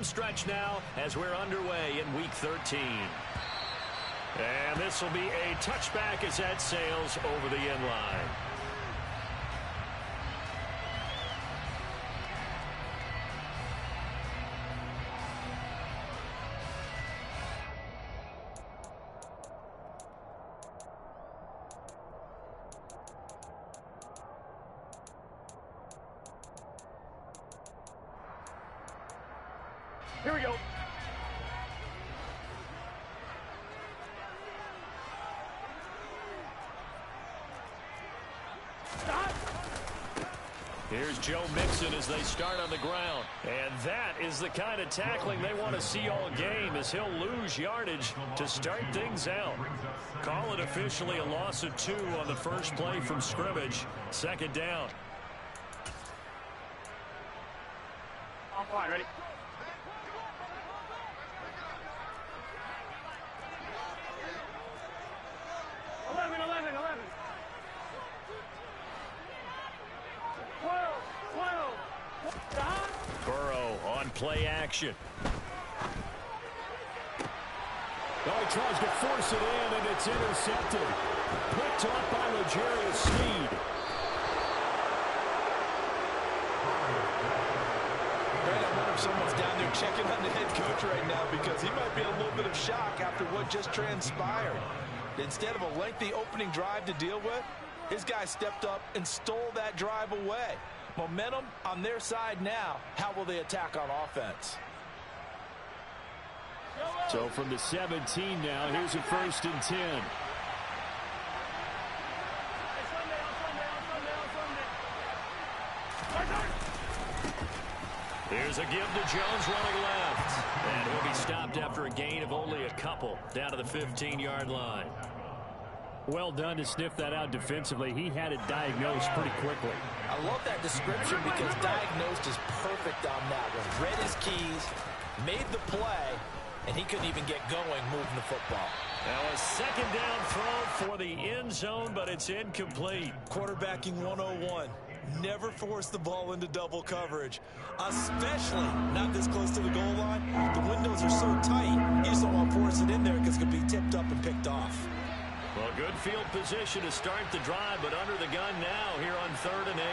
home stretch now as we're underway in Week 13. And this will be a touchback as that sails over the end line. Here we go. Stop. Here's Joe Mixon as they start on the ground. And that is the kind of tackling they want to see all game, as he'll lose yardage to start things out. Call it officially a loss of 2 on the first play from scrimmage. Second down. Offline, ready? Burrow on play action. Oh, he tries to force it in, and it's intercepted. Picked off by L'Jarius Sneed. Right, I wonder if someone's down there checking on the head coach right now, because he might be in a little bit of shock after what just transpired. Instead of a lengthy opening drive to deal with, his guy stepped up and stole that drive away. Momentum on their side now. How will they attack on offense? So from the 17 now, here's a 1st and 10. Here's a give to Jones running left. And he'll be stopped after a gain of only a couple down to the 15-yard line. Well done to sniff that out defensively. He had it diagnosed pretty quickly. I love that description, because diagnosed is perfect on that one. Read his keys, made the play, and he couldn't even get going moving the football. Now a second down throw for the end zone, but it's incomplete. Quarterbacking 101. Never force the ball into double coverage, especially not this close to the goal line. The windows are so tight, you just don't want to force it in there because it could be tipped up and picked off. Well, good field position to start the drive, but under the gun now here on 3rd and 8.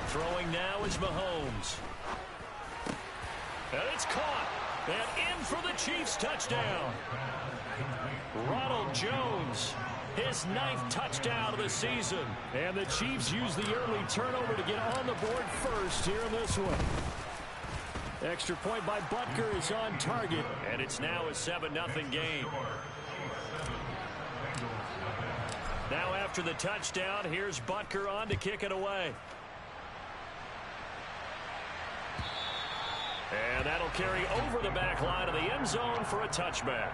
Throwing now is Mahomes. And it's caught. And in for the Chiefs touchdown. Ronald Jones, his 9th touchdown of the season. And the Chiefs use the early turnover to get on the board first here in this one. Extra point by Butker is on target. And it's now a 7-0 game. Now after the touchdown, here's Butker on to kick it away. And that'll carry over the back line of the end zone for a touchback.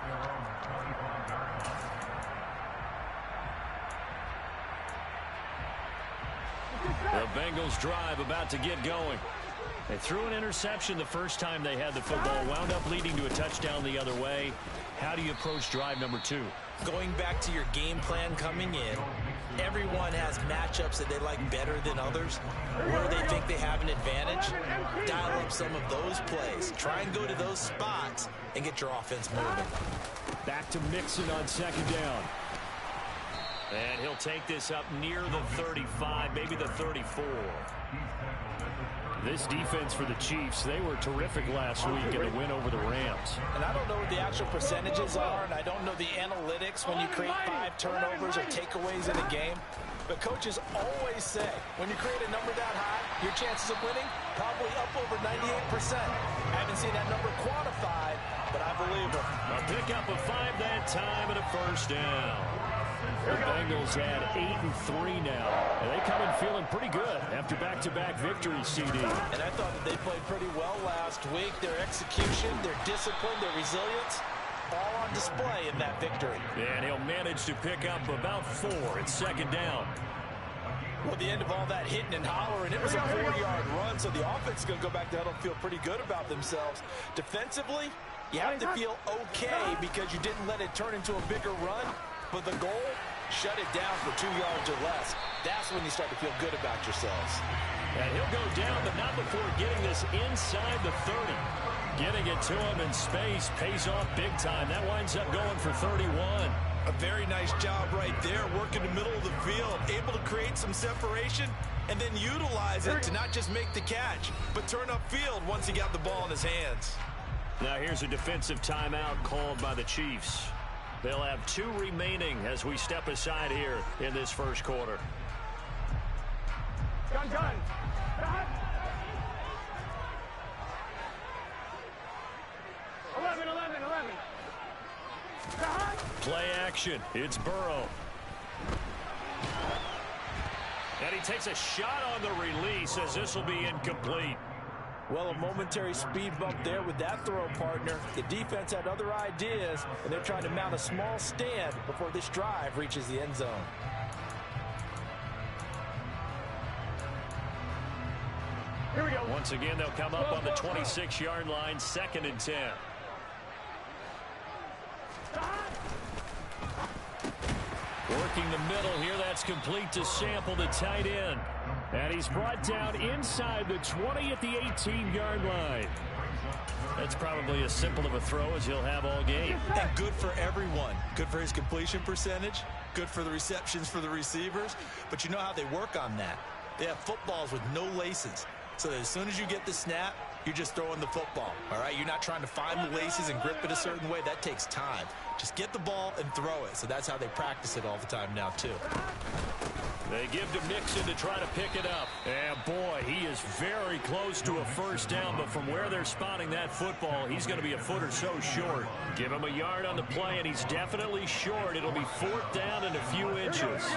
The Bengals drive about to get going. They threw an interception the first time they had the football, wound up leading to a touchdown the other way. How do you approach drive number 2? Going back to your game plan coming in, everyone has matchups that they like better than others, where they think they have an advantage. Dial up some of those plays. Try and go to those spots and get your offense moving. Back to Mixon on 2nd down. And he'll take this up near the 35, maybe the 34. This defense for the Chiefs, they were terrific last week in the win over the Rams. And I don't know what the actual percentages are, and I don't know the analytics when you create 5 turnovers or takeaways in a game. But coaches always say, when you create a number that high, your chances of winning probably up over 98%. I haven't seen that number quantified, but I believe it. A pickup of 5 that time and a 1st down. The Bengals had 8-3 now, and they come in feeling pretty good after back-to-back victories, CD. And I thought that they played pretty well last week. Their execution, their discipline, their resilience, all on display in that victory. And he'll manage to pick up about 4. It's 2nd down. Well, the end of all that hitting and hollering, it was a 4-yard run, so the offense is going to go back down and feel pretty good about themselves. Defensively, you have to feel okay because you didn't let it turn into a bigger run. But the goal, shut it down for 2 yards or less. That's when you start to feel good about yourselves. And he'll go down, but not before getting this inside the 30. Getting it to him in space pays off big time. That winds up going for 31. A very nice job right there, working the middle of the field, able to create some separation and then utilize it to not just make the catch, but turn upfield once he got the ball in his hands. Now here's a defensive timeout called by the Chiefs. They'll have 2 remaining as we step aside here in this first quarter. Gun. 11. Play action. It's Burrow. And he takes a shot on the release as this will be incomplete. Well, a momentary speed bump there with that throw, partner. The defense had other ideas, and they're trying to mount a small stand before this drive reaches the end zone. Here we go. Once again, they'll come up on the 26-yard line, 2nd and 10. Working the middle here, that's complete to Sample, the tight end. And he's brought down inside the 20 at the 18-yard line. That's probably as simple of a throw as he'll have all game. And good for everyone. Good for his completion percentage. Good for the receptions for the receivers. But you know how they work on that. They have footballs with no laces. So that as soon as you get the snap, you're just throwing the football. All right, you're not trying to find the laces and grip it a certain way. That takes time. Just get the ball and throw it. So that's how they practice it all the time now, too. They give to Mixon to try to pick it up. And boy, he is very close to a first down, but from where they're spotting that football, he's going to be a foot or so short. Give him a yard on the play, and he's definitely short. It'll be 4th down and a few inches.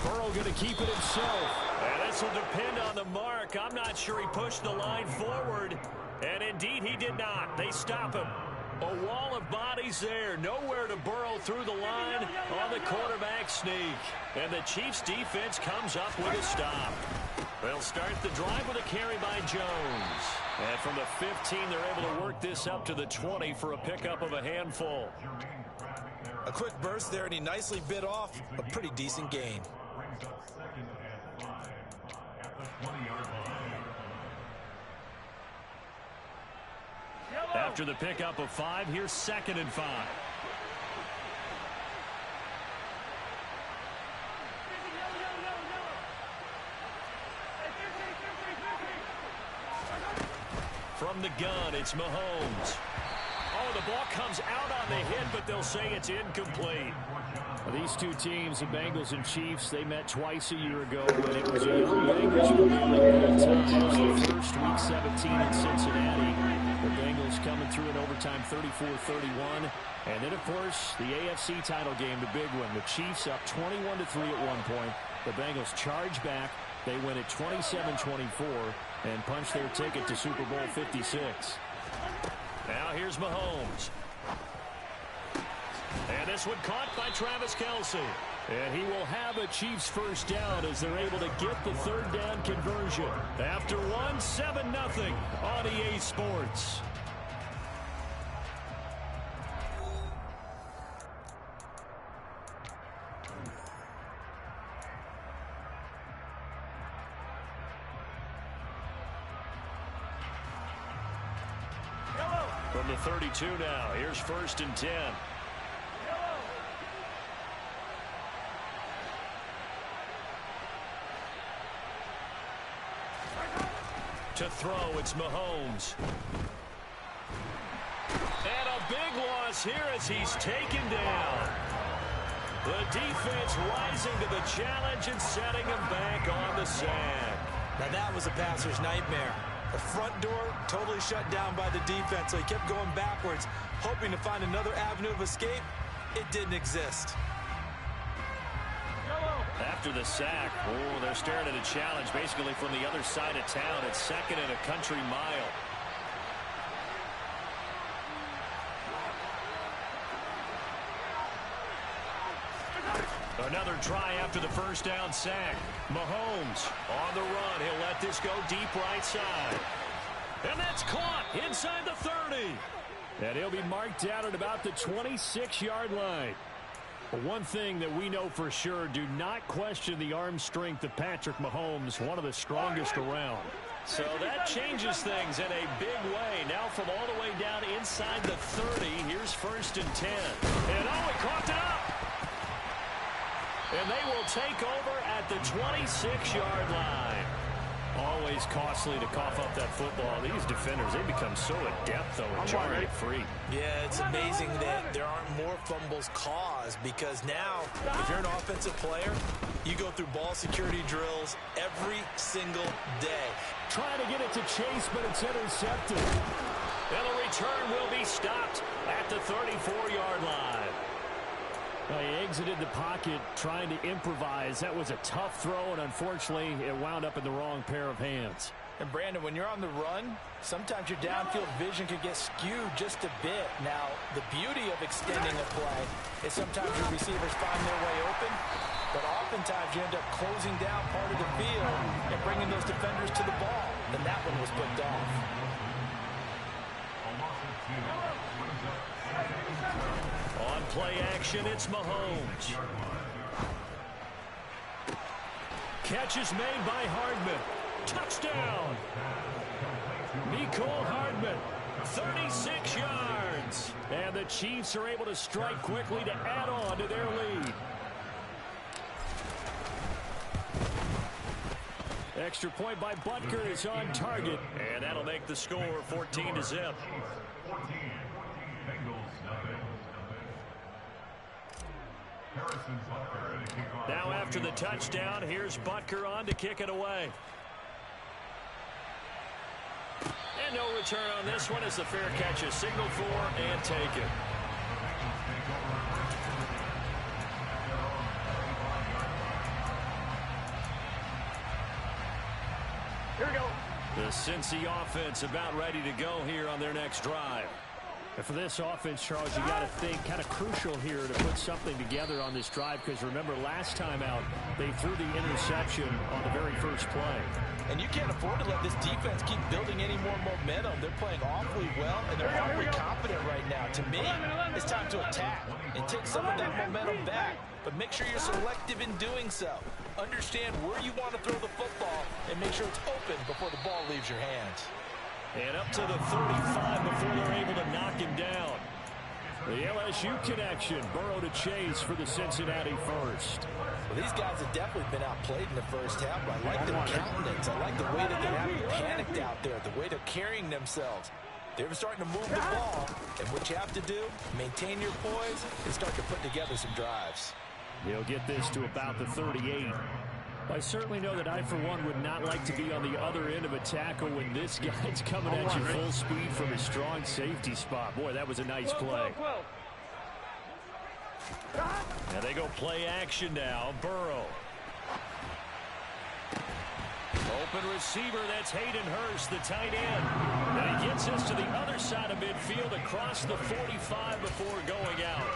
Burrow going to keep it himself. And this will depend on the mark. I'm not sure he pushed the line forward. And indeed, he did not. They stop him. A wall of bodies there. Nowhere to burrow through the line on the quarterback sneak. And the Chiefs defense comes up with a stop. They'll start the drive with a carry by Jones. And from the 15, they're able to work this up to the 20 for a pickup of a handful. A quick burst there, and he nicely bit off a pretty decent gain. After the pickup of 5, here's 2nd and 5. From the gun, it's Mahomes. Oh, the ball comes out on the hit, but they'll say it's incomplete. These two teams, the Bengals and Chiefs, they met twice a year ago when it was a young Bengals with really good times. The first week 17 in Cincinnati. The Bengals coming through in overtime 34-31. And then, of course, the AFC title game, the big one. The Chiefs up 21-3 at one point. The Bengals charge back. They win it 27-24 and punch their ticket to Super Bowl 56. Now here's Mahomes. And this one caught by Travis Kelce. And he will have a Chiefs first down as they're able to get the 3rd down conversion. After 7-0 on EA Sports. From the 32 now, here's 1st and 10. To throw, it's Mahomes. And a big loss here as he's taken down. The defense rising to the challenge and setting him back on the sack. Now that was a passer's nightmare. The front door totally shut down by the defense, so he kept going backwards, hoping to find another avenue of escape. It didn't exist. After the sack, they're staring at a challenge basically from the other side of town. It's 2nd and a country mile. another try after the first down sack. Mahomes on the run. He'll let this go deep right side. And that's caught inside the 30. And he'll be marked out at about the 26-yard line. But one thing that we know for sure, do not question the arm strength of Patrick Mahomes, one of the strongest around. So that changes things in a big way. Now from all the way down inside the 30, here's 1st and 10. And oh, he coughed it up. And they will take over at the 26-yard line. Always costly to cough up that football. These defenders, they become so adept, though, at jarring it free. Yeah, it's amazing that there aren't more fumbles caused, because now, if you're an offensive player, you go through ball security drills every single day. Trying to get it to Chase, but it's intercepted. And the return will be stopped at the 34-yard line. Well, he exited the pocket trying to improvise. That was a tough throw, and unfortunately, it wound up in the wrong pair of hands. And, Brandon, when you're on the run, sometimes your downfield vision can get skewed just a bit. Now, the beauty of extending a play is sometimes your receivers find their way open, but oftentimes you end up closing down part of the field and bringing those defenders to the ball. And that one was picked off. On play action, it's Mahomes. Catch is made by Hardman. Touchdown! Mecole Hardman, 36 yards. And the Chiefs are able to strike quickly to add on to their lead. Extra point by Butker is on target. And that'll make the score 14-0. Now after the touchdown, here's Butker on to kick it away. And no return on this one as the fair catch is signaled for and taken. Here we go. The Cincy offense about ready to go here on their next drive. And for this offense, Charles, you got to think kind of crucial here to put something together on this drive, because remember last time out they threw the interception on the very first play. And you can't afford to let this defense keep building any more momentum. They're playing awfully well, and they're awfully confident right now. To me, it's time to attack and take some of that momentum back. But make sure you're selective in doing so. Understand where you want to throw the football and make sure it's open before the ball leaves your hands. And up to the 35 before they're able to knock him down. The LSU connection. Burrow to Chase for the Cincinnati first. Well, these guys have definitely been outplayed in the first half, but I like their countenance. I like the way that they're having panicked out there, the way they're carrying themselves. They're starting to move the ball, and what you have to do, maintain your poise and start to put together some drives. He'll get this to about the 38. I certainly know that I, for one, would not like to be on the other end of a tackle when this guy's coming at you full speed from a strong safety spot. Boy, that was a nice play. And they go play action now. Burrow. Open receiver, that's Hayden Hurst, the tight end. And he gets us to the other side of midfield across the 45 before going out.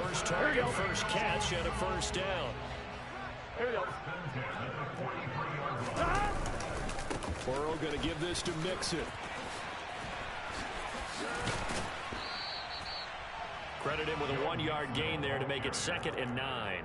First target, first catch, and a first down. Here we go. Burrow going to give this to Mixon. Credit him with a 1-yard gain there to make it 2nd and 9.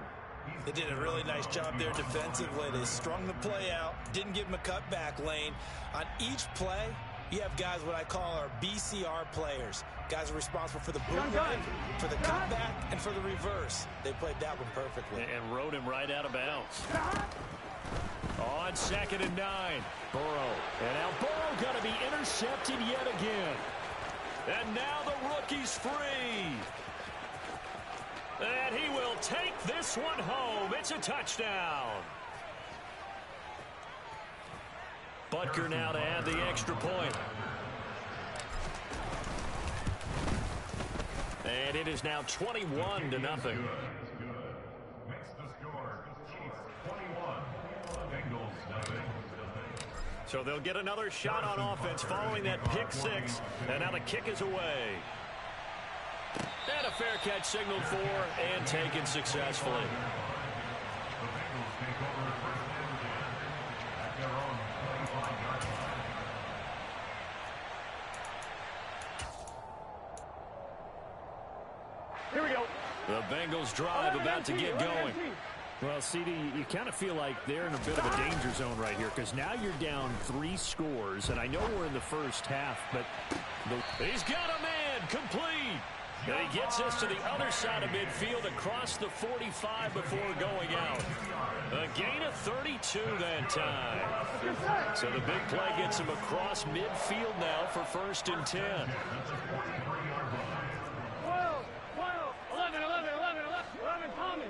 They did a really nice job there defensively. They strung the play out, didn't give him a cutback lane. On each play, you have guys what I call our BCR players. Guys are responsible for the bootleg, for the cutback, and for the reverse. They played that one perfectly. And rode him right out of bounds. On 2nd and 9, Burrow. And now Burrow going to be intercepted yet again. And now the rookie's free. And he will take this one home. It's a touchdown. Butker now to add the extra point. And it is now 21-0. So they'll get another shot on offense following that pick six. And now the kick is away. And a fair catch signaled for and taken successfully. Here we go. The Bengals drive about to get going. Well, CD, you kind of feel like they're in a bit of a danger zone right here because now you're down 3 scores, and I know we're in the first half, but he's got a man complete. And he gets us to the other side of midfield across the 45 before going out. A gain of 32 that time. So the big play gets him across midfield now for 1st and 10. 12, 11, 11, Tommy.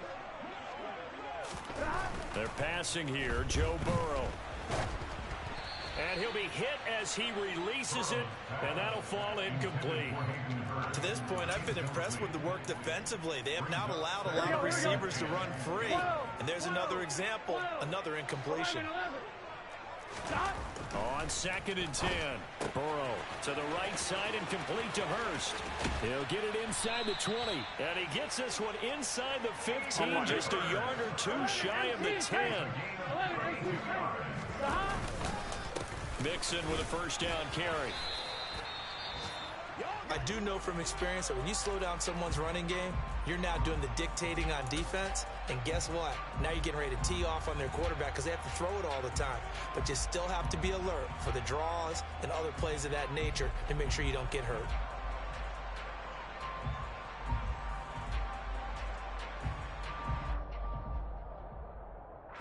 They're passing here, Joe Burrow. And he'll be hit as he releases it, and that'll fall incomplete. To this point, I've been impressed with the work defensively. They have not allowed a lot of receivers to run free. And there's another example, another incompletion. On 2nd and 10, Burrow to the right side and complete to Hurst. He'll get it inside the 20. And he gets this one inside the 15, just a yard or 2 shy of the 10. Mixon with a 1st down carry. I do know from experience that when you slow down someone's running game, you're now doing the dictating on defense. And guess what? Now you're getting ready to tee off on their quarterback because they have to throw it all the time. But you still have to be alert for the draws and other plays of that nature to make sure you don't get hurt.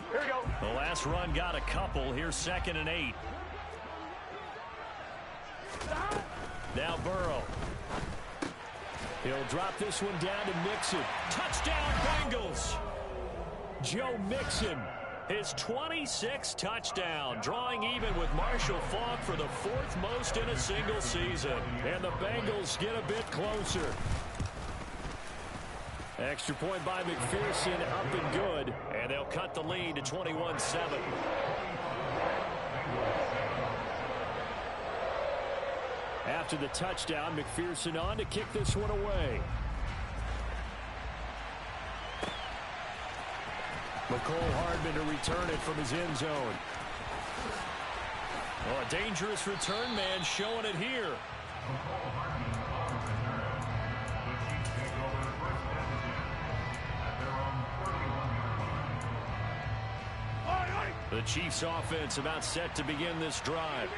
Here we go. The last run got a couple. Here's 2nd and 8. Now Burrow. He'll drop this one down to Mixon. Touchdown, Bengals. Joe Mixon. His 26th touchdown, drawing even with Marshall Faulk for the 4th most in a single season. And the Bengals get a bit closer. Extra point by McPherson, up and good. And they'll cut the lead to 21-7. After the touchdown, McPherson on to kick this one away. McCole Hardman to return it from his end zone. Oh, a dangerous return man showing it here. The Chiefs offense about set to begin this drive.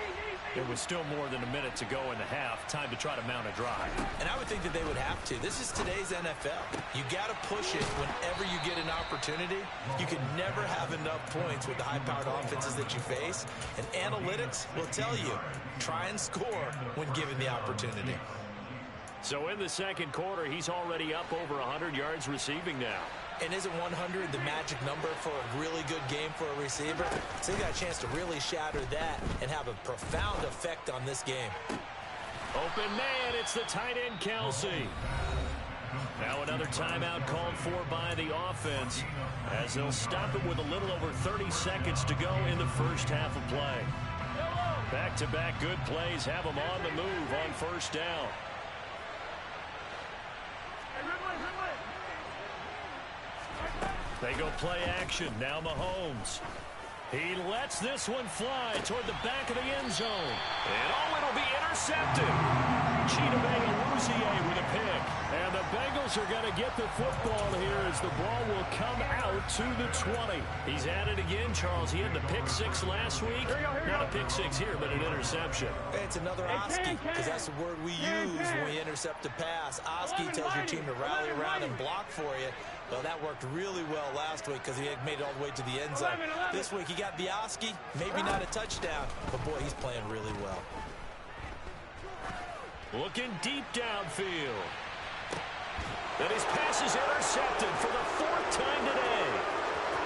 There was still more than a minute to go in the half. Time to try to mount a drive. And I would think that they would have to. This is today's NFL. You got to push it whenever you get an opportunity. You can never have enough points with the high-powered offenses that you face. And analytics will tell you, try and score when given the opportunity. So in the 2nd quarter, he's already up over 100 yards receiving now. And isn't 100 the magic number for a really good game for a receiver? So they got a chance to really shatter that and have a profound effect on this game. Open man, it's the tight end, Kelsey. Now another timeout called for by the offense as they'll stop it with a little over 30 seconds to go in the first half of play. Back-to-back good plays have them on the move on 1st down. They go play action. Now Mahomes. He lets this one fly toward the back of the end zone. And it'll be intercepted. Chidobe with a pick. And the Bengals are going to get the football here as the ball will come out to the 20. He's at it again, Charles. He had the pick 6 last week. Not a pick 6 here, but an interception. It's another Oski, because that's the word we use when we intercept a pass. Oski tells your team to rally around and block for you. Well, that worked really well last week because he had made it all the way to the end zone. This week he got the Oski, maybe not a touchdown, but boy, he's playing really well. Looking deep downfield. And his pass is intercepted for the 4th time today.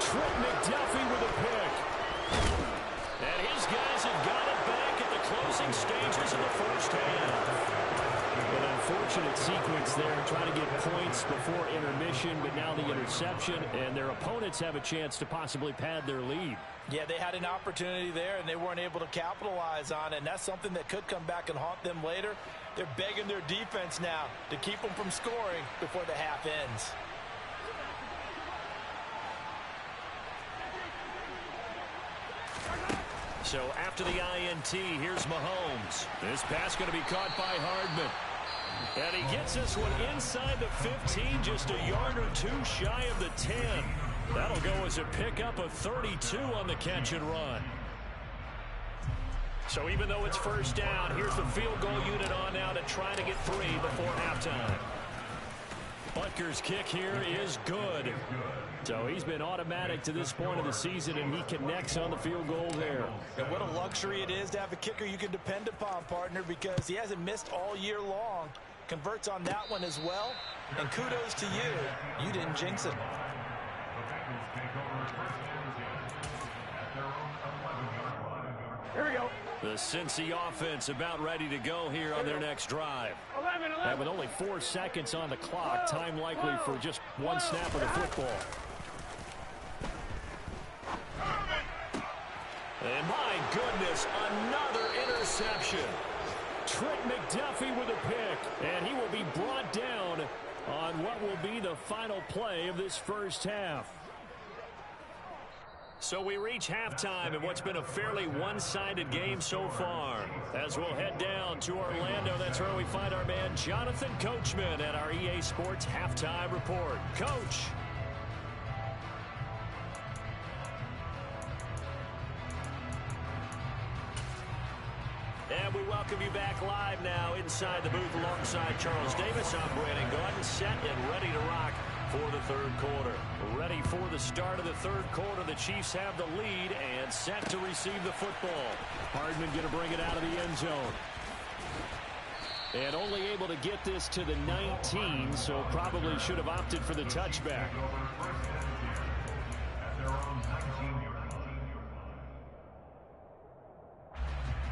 Trent McDuffie with a pick. And his guys have got it back at the closing stages of the first half. An unfortunate sequence there, trying to get points before intermission, but now the interception, and their opponents have a chance to possibly pad their lead. Yeah, they had an opportunity there, and they weren't able to capitalize on it, and that's something that could come back and haunt them later. They're begging their defense now to keep them from scoring before the half ends. So after the INT, here's Mahomes. This pass going to be caught by Hardman. And he gets this one inside the 15, just a yard or two shy of the 10. That'll go as a pickup of 32 on the catch and run. So even though it's first down, here's the field goal unit on now to try to get 3 before halftime. Butker's kick here is good. So he's been automatic to this point of the season, and he connects on the field goal there. And what a luxury it is to have a kicker you can depend upon, partner, because he hasn't missed all year long. Converts on that one as well. And kudos to you. You didn't jinx it. Here we go. The Cincy offense about ready to go here on their next drive. 11. And with only 4 seconds on the clock, time likely for just one snap of the football. And my goodness, another interception. Trent McDuffie with a pick, and he will be brought down on what will be the final play of this first half. So we reach halftime in what's been a fairly one-sided game so far. As we'll head down to Orlando, that's where we find our man Jonathan Coachman at our EA Sports Halftime Report. Coach. And we welcome you back live now inside the booth alongside Charles Davis. I'm Brandon Gaudin, set and ready to rock for the third quarter. Ready for the start of the third quarter. The Chiefs have the lead and set to receive the football. Hardman going to bring it out of the end zone. And only able to get this to the 19, so probably should have opted for the touchback.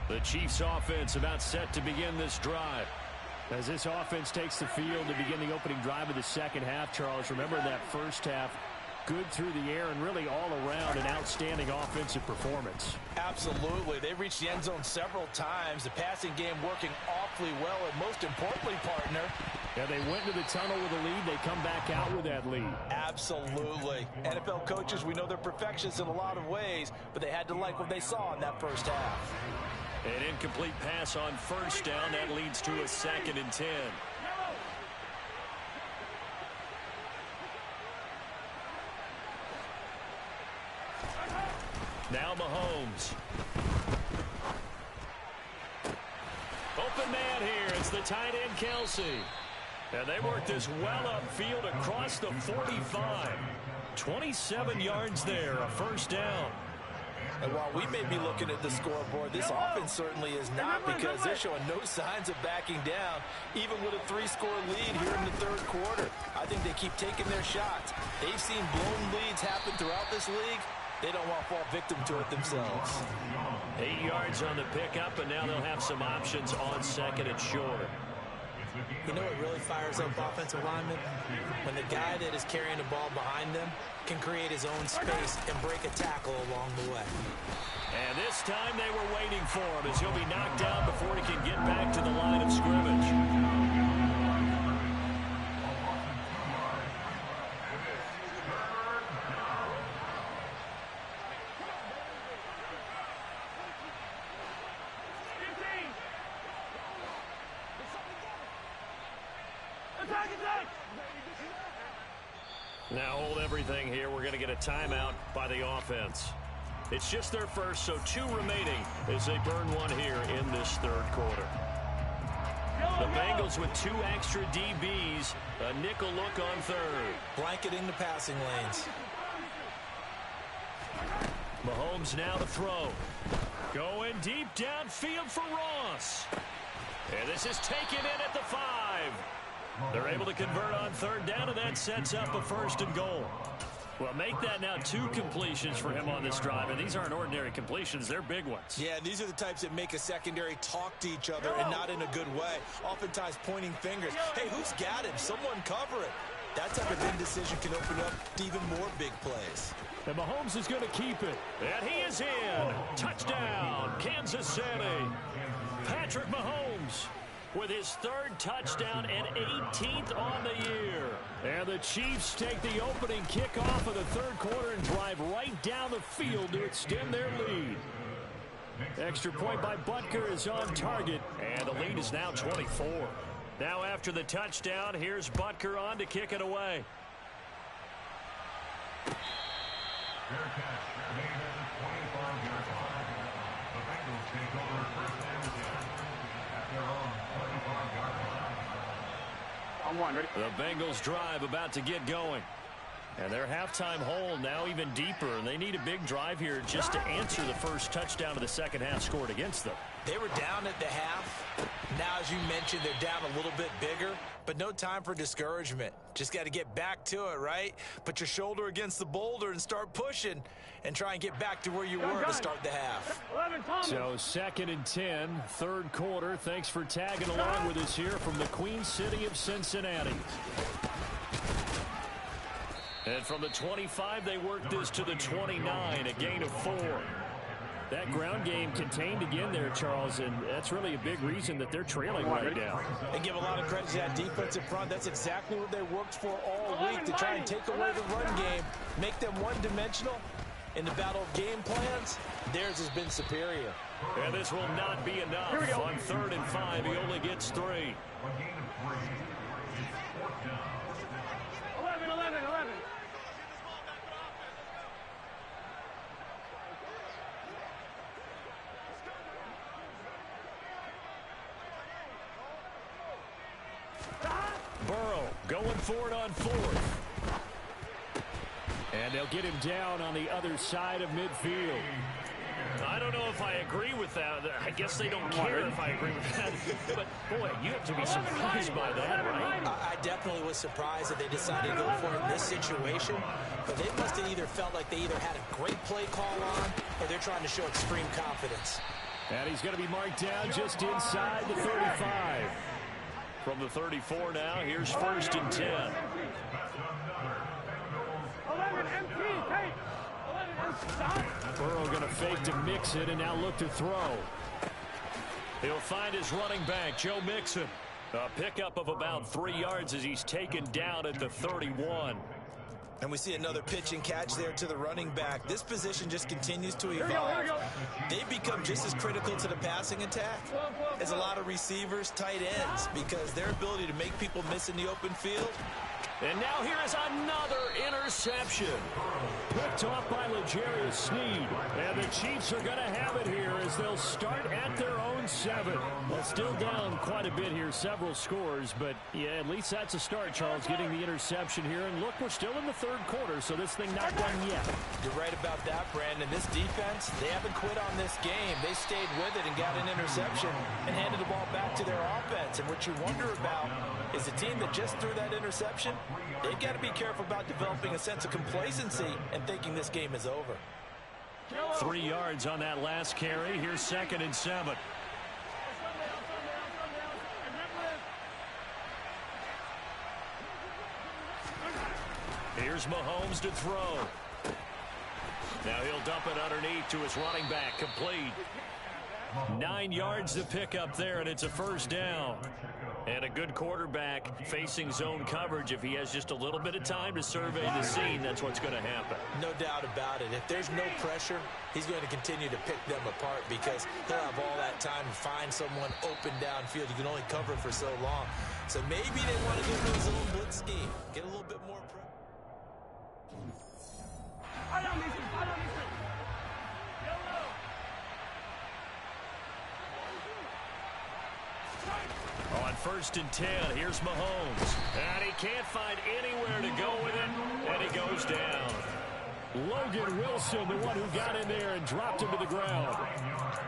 The Chiefs offense about set to begin this drive. As this offense takes the field to begin the opening drive of the second half, Charles, remember that first half, good through the air and really all around an outstanding offensive performance. Absolutely. They reached the end zone several times. The passing game working awfully well, and most importantly, partner, yeah, they went to the tunnel with a lead. They come back out with that lead. Absolutely. NFL coaches, we know they're perfectionists in a lot of ways, but they had to like what they saw in that first half. An incomplete pass on first down. That leads to a 2nd and 10. Now Mahomes. Open man here. It's the tight end, Kelsey. And they work this well upfield across the 45. 27 yards there, a first down. And while we may be looking at the scoreboard, this offense certainly is not, because they're showing no signs of backing down, even with a 3-score lead here in the third quarter. I think they keep taking their shots. They've seen blown leads happen throughout this league. They don't want to fall victim to it themselves. 8 yards on the pickup, and now they'll have some options on 2nd and short. You know what really fires up offensive linemen? When the guy that is carrying the ball behind them can create his own space and break a tackle along the way. And this time they were waiting for him, as he'll be knocked down before he can get back to the line of scrimmage. Now hold everything here. We're going to get a timeout by the offense. It's just their first, so 2 remaining as they burn one here in this third quarter. The Bengals with 2 extra DBs, a nickel look on third. Blanketing the passing lanes. Mahomes now to throw. Going deep downfield for Ross. And this is taken in at the 5. They're able to convert on third down, and that sets up a 1st and goal. Well, make that now 2 completions for him on this drive, and these aren't ordinary completions. They're big ones. Yeah, and these are the types that make a secondary talk to each other, and not in a good way. Oftentimes pointing fingers. Hey, who's got him? Someone cover it. That type of indecision can open up to even more big plays. And Mahomes is going to keep it. And he is in. Touchdown, Kansas City. Patrick Mahomes with his 3rd touchdown and 18th on the year. And the Chiefs take the opening kickoff of the third quarter and drive right down the field to extend their lead. Extra point by Butker is on target. And the lead is now 24. Now after the touchdown, here's Butker on to kick it away. Fair catch. Made at the 25-yard line. The Bengals take over first and 10 at their own 25-yard line. On one, ready? The Bengals drive about to get going. And their halftime hole now even deeper. And they need a big drive here just to answer the first touchdown of the second half scored against them. They were down at the half. Now, as you mentioned, they're down a little bit bigger, but no time for discouragement. Just got to get back to it, right? Put your shoulder against the boulder and start pushing and try and get back to where you were to start the half. So 2nd and 10, third quarter. Thanks for tagging along with us here from the Queen City of Cincinnati. And from the 25, they work this to the 29, a gain of 4. That ground game contained again there, Charles, and that's really a big reason that they're trailing right now. They give a lot of credit to that defensive front. That's exactly what they worked for all week, to try and take away the run game, make them one-dimensional. In the battle of game plans, theirs has been superior. And this will not be enough. On 3rd and 5, he only gets 3. A gain of 3. It's 4th down. 11. Burrow going for it on 4th. And they'll get him down on the other side of midfield. I don't know if I agree with that. I guess they don't care if I agree with that. But, boy, you have to be surprised by that, right? I definitely was surprised that they decided to go for it in this situation. But they must have either felt like they either had a great play call on, or they're trying to show extreme confidence. And he's going to be marked down just inside the 35. From the 34 now, here's 1st and 10. 11 MT, take. 11 MT. Burrow going to fake to mix it and now look to throw. He'll find his running back, Joe Mixon. A pickup of about 3 yards as he's taken down at the 31. And we see another pitch and catch there to the running back. This position just continues to evolve. They become just as critical to the passing attack as a lot of receivers, tight ends, because their ability to make people miss in the open field. And now here is another interception. Picked off by L'Jarius Sneed. And the Chiefs are going to have it here as they'll start at their own 7. Well, still down quite a bit here, several scores. But, yeah, at least that's a start, Charles, getting the interception here. And, look, we're still in the 3rd quarter, so this thing not done yet. You're right about that, Brandon. This defense, they haven't quit on this game. They stayed with it and got an interception and handed the ball back to their offense. And what you wonder about is the team that just threw that interception, they've got to be careful about developing a sense of complacency and thinking this game is over. 3 yards on that last carry. Here's 2nd and 7. Here's Mahomes to throw. Now he'll dump it underneath to his running back, complete. 9 yards to pick up there, and it's a 1st down. And a good quarterback facing zone coverage. If he has just a little bit of time to survey the scene, that's what's going to happen. No doubt about it. If there's no pressure, he's going to continue to pick them apart because he'll have all that time to find someone open downfield. You can only cover for so long. So maybe they want to get into his own blitz scheme. Get a little bit more pressure. On 1st and 10, here's Mahomes. And he can't find anywhere to go with it, and he goes down. Logan Wilson, the one who got in there and dropped him to the ground.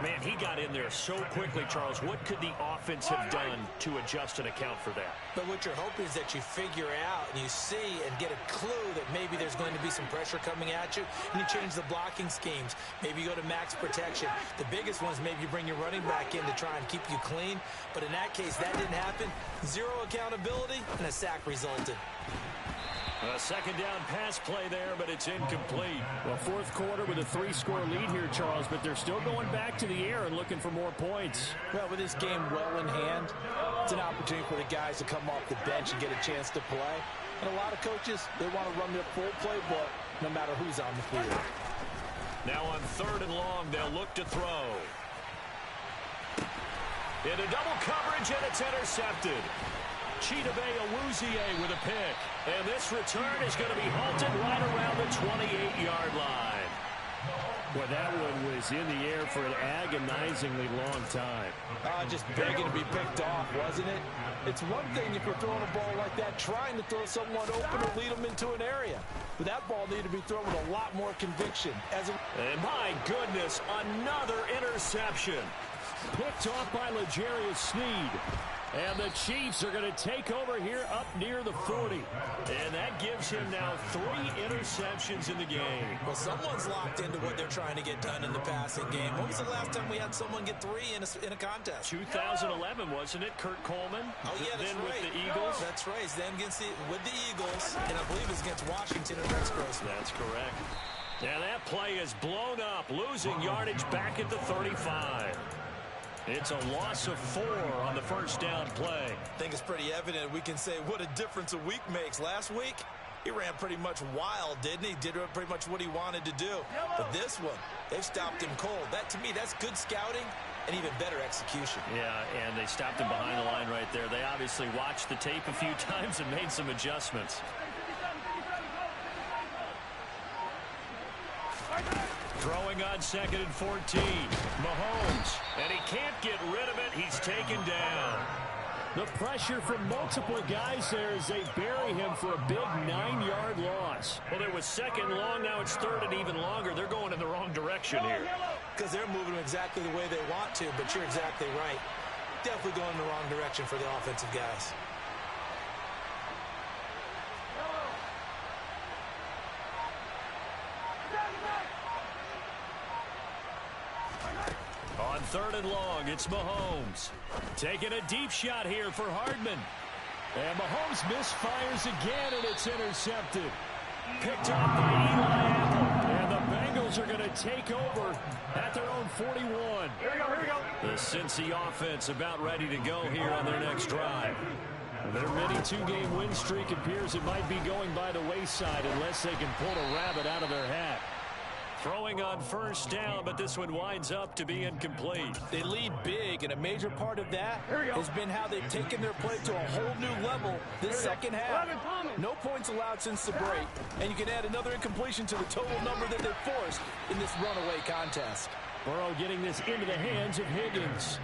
Man, he got in there so quickly, Charles. What could the offense have done to adjust and account for that? But what you're hoping is that you figure out and you see and get a clue that maybe there's going to be some pressure coming at you, and you change the blocking schemes. Maybe you go to max protection. The biggest one is maybe you bring your running back in to try and keep you clean. But in that case, that didn't happen. Zero accountability, and a sack resulted. A 2nd down pass play there, but it's incomplete. Well, 4th quarter with a 3-score lead here, Charles, but they're still going back to the air and looking for more points. Well, with this game well in hand, it's an opportunity for the guys to come off the bench and get a chance to play. And a lot of coaches, they want to run their full playbook no matter who's on the field. Now on 3rd and long, they'll look to throw. Into double coverage, and it's intercepted. Chidobe Awuzie with a pick. And this return is going to be halted right around the 28-yard line. Well, that one was in the air for an agonizingly long time. Just begging to be picked off, wasn't it? It's one thing if you're throwing a ball like that, trying to throw someone open or lead them into an area. But that ball needed to be thrown with a lot more conviction. And my goodness, another interception. Picked off by L'Jarius Sneed. And the Chiefs are going to take over here up near the 40. And that gives him now 3 interceptions in the game. Well, someone's locked into what they're trying to get done in the passing game. When was the last time we had someone get 3 in a contest? 2011, wasn't it? Kurt Coleman? Oh, yeah, that's then right. with the Eagles. That's right. Then with the Eagles, and I believe it's against Washington or Rex Grossman. That's correct. And that play is blown up, losing yardage back at the 35. It's a loss of 4 on the first down play. I think it's pretty evident we can say what a difference a week makes. Last week, he ran pretty much wild, didn't he? Did pretty much what he wanted to do. But this one, they've stopped him cold. That, to me, that's good scouting and even better execution. Yeah, and they stopped him behind the line right there. They obviously watched the tape a few times and made some adjustments. Throwing on 2nd and 14. Mahomes. And he can't get rid of it. He's taken down. The pressure from multiple guys there as they bury him for a big 9-yard loss. Well, there was 2nd long. Now it's 3rd and even longer. They're going in the wrong direction here. Because they're moving exactly the way they want to, but you're exactly right. Definitely going in the wrong direction for the offensive guys. On 3rd and long, it's Mahomes. Taking a deep shot here for Hardman. And Mahomes misfires again, and it's intercepted. Picked off by Eli Apple. And the Bengals are going to take over at their own 41. Here we go. The Cincy offense about ready to go here on their next drive. Their mini 2-game win streak appears it might be going by the wayside unless they can pull a rabbit out of their hat. Throwing on 1st down, but this one winds up to be incomplete. They lead big, and a major part of that has been how they've taken their play to a whole new level this second half. No points allowed since the break, and you can add another incompletion to the total number that they've forced in this runaway contest. Burrow getting this into the hands of Higgins.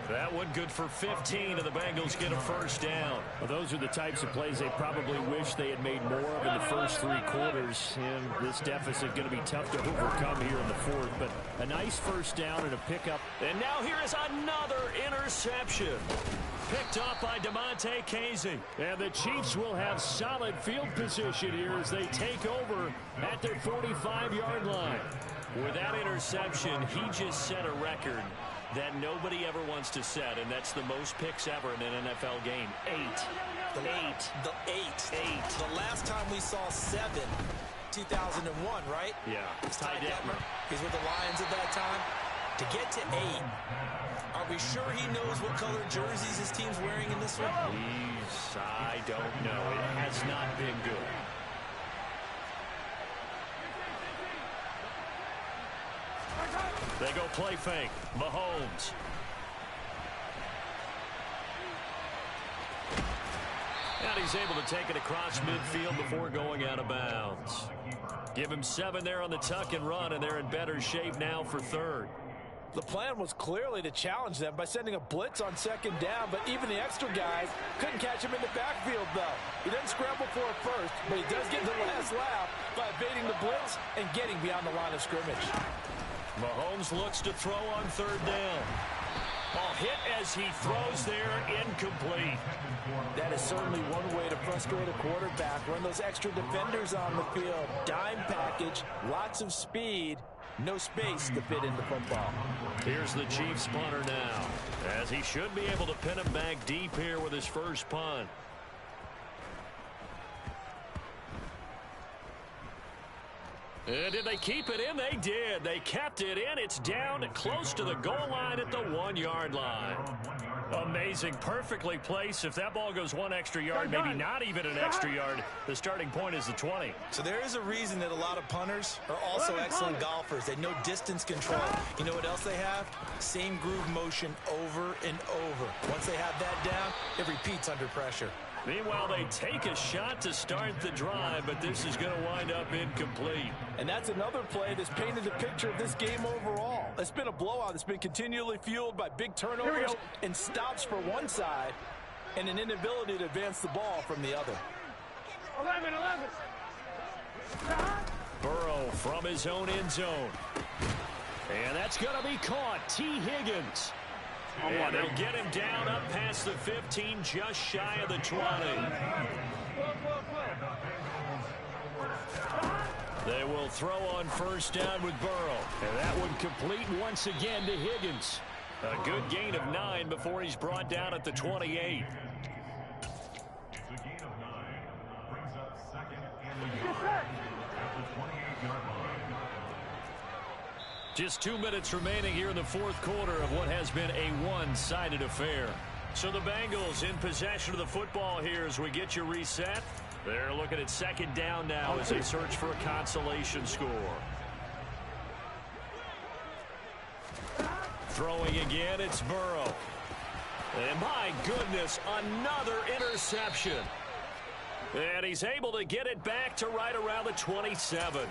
That one good for 15, and the Bengals get a 1st down. Well, those are the types of plays they probably wish they had made more of in the first 3 quarters. And this deficit going to be tough to overcome here in the 4th. But a nice 1st down and a pickup. And now here is another interception. Picked off by DeMonte Casey. And the Chiefs will have solid field position here as they take over at their 45-yard line. With that interception, he just set a record that nobody ever wants to set, and that's the most picks ever in an NFL game. 8. The last time we saw 7, 2001, right? Yeah. It's Ty Detmer. He's with the Lions at that time. To get to 8, are we sure he knows what color jerseys his team's wearing in this one? I don't know. It has not been good. They go play fake. Mahomes. And he's able to take it across midfield before going out of bounds. Give him 7 there on the tuck and run, and they're in better shape now for 3rd. The plan was clearly to challenge them by sending a blitz on 2nd down, but even the extra guys couldn't catch him in the backfield, though. He doesn't scramble for it first, but he does get the last laugh by evading the blitz and getting beyond the line of scrimmage. Mahomes looks to throw on 3rd down. Ball hit as he throws there, incomplete. That is certainly one way to frustrate a quarterback. Run those extra defenders on the field. Dime package, lots of speed, no space to fit in the football. Here's the Chiefs punter now, as he should be able to pin him back deep here with his first punt. And did they keep it in? They did. They kept it in. It's down close to the goal line at the 1-yard line. Amazing. Perfectly placed. If that ball goes 1 extra yard, maybe not even an extra yard, the starting point is the 20. So there is a reason that a lot of punters are also excellent golfers. They know distance control. You know what else they have? Same groove motion over and over. Once they have that down, it repeats under pressure. Meanwhile, they take a shot to start the drive, but this is going to wind up incomplete. And that's another play that's painted the picture of this game overall. It's been a blowout. It's been continually fueled by big turnovers and stops for one side and an inability to advance the ball from the other. 11. Burrow from his own end zone. And that's going to be caught. T. Higgins. And they'll get him down up past the 15, just shy of the 20. They will throw on first down with Burrow. And that one complete once again to Higgins. A good gain of 9 before he's brought down at the 28. It's a gain of 9. Brings up second and the yard at the 28-yard line. Just 2 minutes remaining here in the fourth quarter of what has been a one-sided affair. So the Bengals in possession of the football here as we get you reset. They're looking at second down now as they search for a consolation score. Throwing again, it's Burrow. And my goodness, another interception. And he's able to get it back to right around the 27.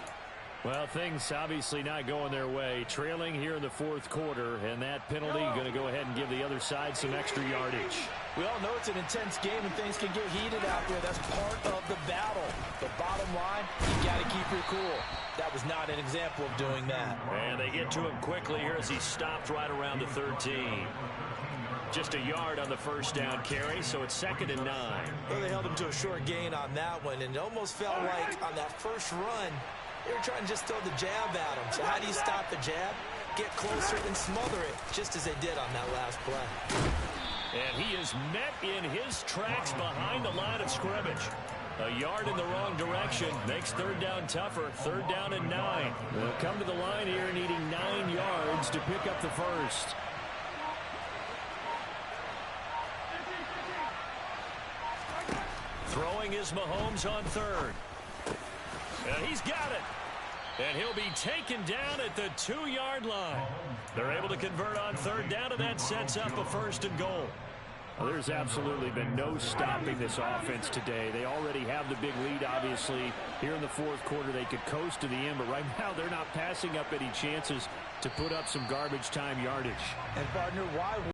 Well, things obviously not going their way. Trailing here in the fourth quarter, and that penalty going to go ahead and give the other side some extra yardage. We all know it's an intense game and things can get heated out there. That's part of the battle. The bottom line, you got to keep your cool. That was not an example of doing that. And they get to him quickly here as he stopped right around the 13. Just a yard on the first down carry, so it's 2nd and 9. Well, they held him to a short gain on that one, and it almost felt like on that first run, they were trying to just throw the jab at him. So how do you stop the jab? Get closer and smother it, just as they did on that last play. And he is met in his tracks behind the line of scrimmage. A yard in the wrong direction makes third down tougher. 3rd down and 9. They'll come to the line here needing 9 yards to pick up the first. Throwing is Mahomes on 3rd. And he's got it. And he'll be taken down at the 2-yard line. They're able to convert on 3rd down, and that sets up a 1st and goal. Well, there's absolutely been no stopping this offense today. They already have the big lead, obviously. Here in the fourth quarter, they could coast to the end, but right now they're not passing up any chances to put up some garbage time yardage. And, partner, why